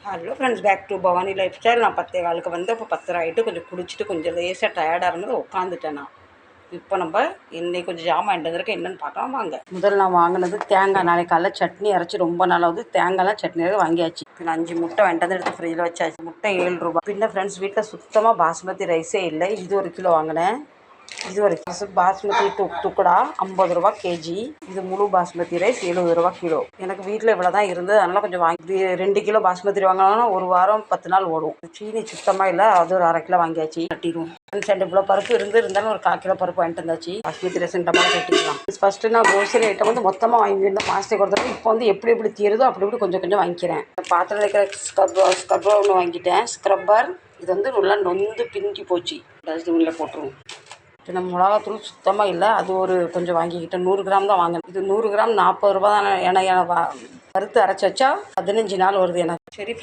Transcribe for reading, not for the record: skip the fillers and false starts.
Hello friends, back to Bhavani lifestyle. நான் 10:15 வந்து இப்போ 10:30 ஆகிட்டு கொஞ்சம் குடிச்சிட்டு கொஞ்சம் லேசாக டயர்டாக இருந்தது உட்காந்துட்டேன் நான். இப்போ நம்ம இன்னைக்கு கொஞ்சம் ஜாமான் வாங்கிட்டு வந்திருக்கேன், என்னென்னு பார்க்கலாம் வாங்க. முதல்ல நான் வாங்கினது தேங்காய். நாளைக்கு காலைல சட்னி அரைச்சி ரொம்ப நாளாவது தேங்காய்லாம் சட்னி வாங்கியாச்சு. நான் 5 முட்டை வாங்கிட்டு வந்து எடுத்து ஃப்ரிட்ஜில் வச்சாச்சு. முட்டை 7 ரூபா. பின்ன ஃப்ரெண்ட்ஸ், வீட்டில் சுத்தமாக பாஸ்மதி ரைஸே இல்லை. இது 1 கிலோ வாங்கினேன். இது ஒரு பாஸ்மதி துக்குடா 50 ரூபா கேஜி. இது முழு பாஸ்மதி ரைஸ் 70 ரூபா கிலோ. எனக்கு வீட்டில் இவ்வளோ தான் இருந்தது, அதனால் கொஞ்சம் வாங்கி 2 கிலோ பாஸ்மதி வாங்கினோம்னா 1 வாரம் 10 நாள் ஓடும். சீனி சுத்தமாக இல்லை, அது ஒரு 1/2 கிலோ வாங்கியாச்சு. கட்டிடுவோம். ரெண்டு இவ்வளோ பருப்பு இருந்தாலும் ஒரு 1/4 கிலோ பருப்பு வாங்கிட்டு வந்தாச்சு. பாஸ்மதி ரைஸ் டப்பால கட்டிக்கலாம். ஃபஸ்ட்டு நான் க்ரோசரி ஐட்டம் வந்து மொத்தமாக வாங்கியிருந்தேன் மாதத்துக்கு கொடுத்தா. இப்போ வந்து எப்படி தீருதோ அப்படி கொஞ்சம் கொஞ்சம் வாங்கிக்கிறேன். பாத்திரம் வைக்கிற ஸ்க்ரப்பர் ஒன்று வாங்கிட்டேன். ஸ்க்ரப்பர் இது வந்து நல்லா நொந்து பிங்கி போச்சு. டஸ்ட்பினில் போட்டுருவோம். நம்ம மிளகாத்தூள் சுத்தமாக இல்லை, அது ஒரு கொஞ்சம் வாங்கிக்கிட்டேன். 100 கிராம் தான் வாங்கினேன். இது 100 கிராம் 40 ரூபா தானே. ஏன்னா வறுத்து அரைச்சி வச்சா 15 நாள் வருது எனக்கு. சரி